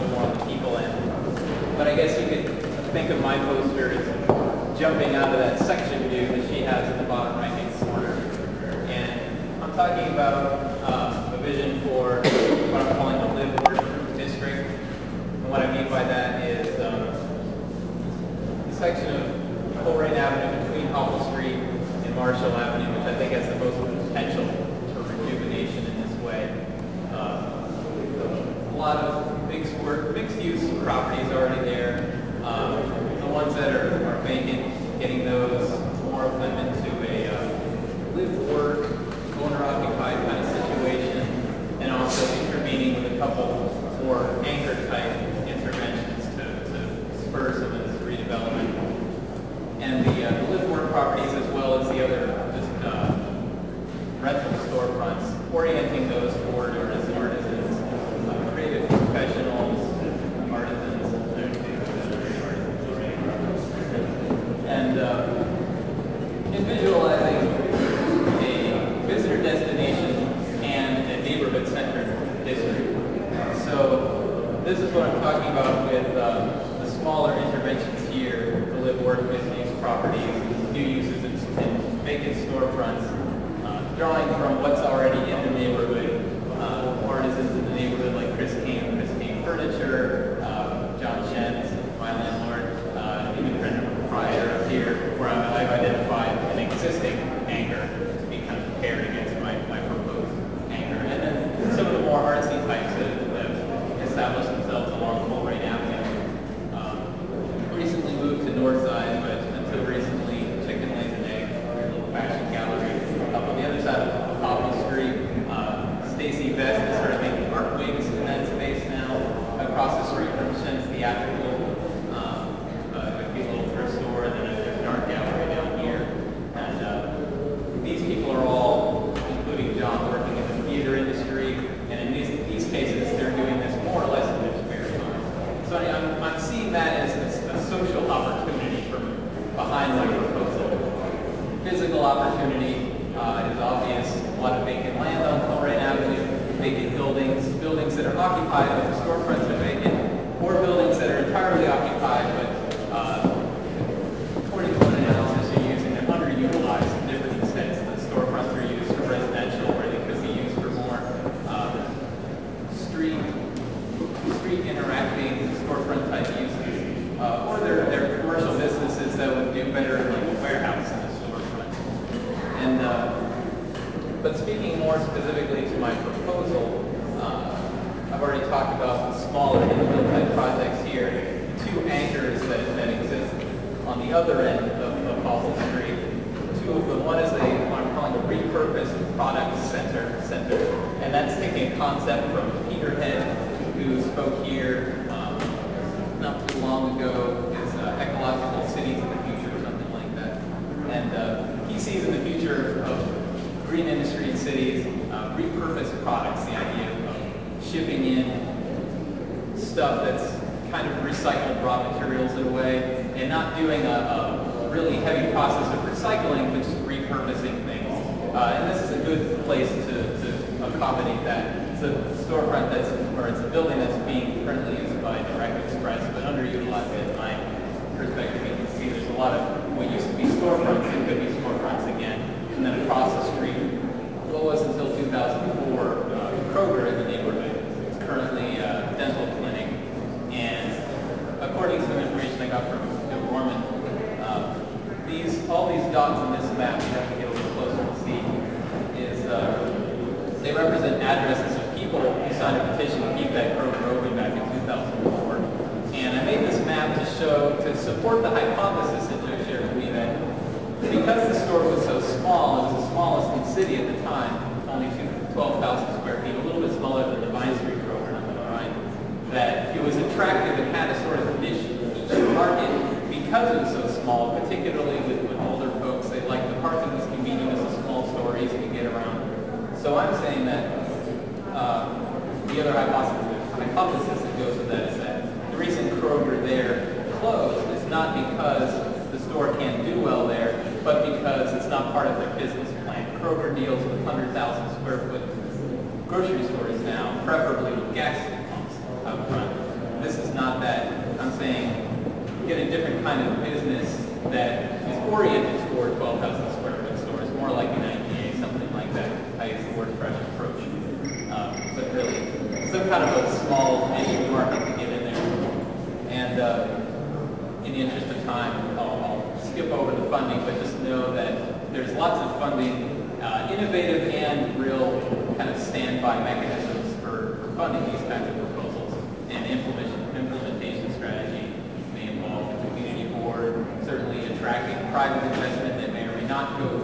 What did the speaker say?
bit more on the people end. But I guess you could think of my poster as jumping out of that section view that she has in the bottom right-hand corner. And I'm talking about a vision for what I'm calling the live-work district. And what I mean by that is the section of Colerain Avenue between Hopple Street and Marshall Avenue, which I think has the most potential for rejuvenation in this way. A lot of mixed-use properties already there. The ones that are vacant, getting those, more of them into a live-work, owner-occupied kind of situation, and also intervening with a couple more anchor-type interventions to spur some of this redevelopment. And the live-work properties, as well as the other just rental storefronts, orienting those toward artisans, creative professionals, artisans, and in visualizing a visitor destination and a neighborhood-centered district. So this is what I'm talking about with the smaller interventions here, the live-work mixed-use properties, new uses in vacant storefronts, drawing from what's already in the neighborhood, artisans in the neighborhood like Chris Kane Furniture, John Chen, my landlord, even proprietor up here, where I've identified an existing anchor to be kind of paired against my proposed anchor. And then some of the more artsy types that have established themselves along Colerain Avenue. Recently moved to Northside, but until recently, Chicken Lays an Egg, a little fashion gallery up on the other side of Hopple Street. Stacy Best has started making art wigs in that space now. Across the street from Shen's Theatrical, a cute little thrift store, and then there's an art gallery down here. And these people are all, including John, working in the theater industry, and in these cases, they're doing this more or less in their spare time. So I'm seeing that as a social opportunity from behind my proposal. Physical opportunity is obvious. A lot of vacant land on Colerain Avenue, vacant buildings that are occupied but the storefronts are vacant, or buildings that are entirely occupied but according to one analysis are using them underutilized in different extents. The storefronts are used for residential, where they could be used for more street interacting storefront type uses, or they're commercial businesses that would do better in like a warehouse in the storefront. And but speaking more specifically to my proposal, I've already talked about the smaller infill type projects here, two anchors that exist on the other end of Hopple Street. Two of them, one is what I'm calling a repurposed product center, and that's taking a concept from Peter Head, who spoke here not too long ago, is ecological cities in the future or something like that. And he sees in the future of green industry in cities, repurposed products, the idea of shipping in stuff that's kind of recycled raw materials in a way, and not doing a really heavy process of recycling, but just repurposing things. And this is a good place to accommodate that. It's a storefront it's a building that's being currently used by Direct Express, but underutilized in my perspective. You can see there's a lot of what used to be storefronts that could be storefronts again. And then across the street, what was until 2004, Kroger in the neighborhood. It's currently a dental clinic. And according to some information I got from Bill Gorman, all these dots on this map, you have to get a little closer to see, is they represent addresses of people who signed a petition to keep that Kroger open back in 2004. And I made this map to support the hypothesis that Joe shared with me that because the store was so small, it was the smallest in the city at the time, only 12,000 square feet, a little bit smaller than the Vine Street Kroger on the right, that it was attractive and had a sort of niche market because it was so small, particularly with older folks. They liked the parking was convenient, it was a small store, easy to get around. So I'm saying that the other hypothesis that goes with that is that the reason Kroger there closed is not because the store can't do well there, but because it's not part of their business plan. Kroger deals with 100,000 square foot grocery stores now, preferably with gas pumps out front. that is oriented toward 12,000 square foot stores, more like an IPA, something like that. I use the word fresh approach. But really, some kind of a small niche market to get in there. And in the interest of time, I'll skip over the funding, but just know that there's lots of funding, innovative and real kind of standby mechanisms for funding these kinds of proposals. And implementation strategy may involve the community board, certainly attracting private investment that may or may not go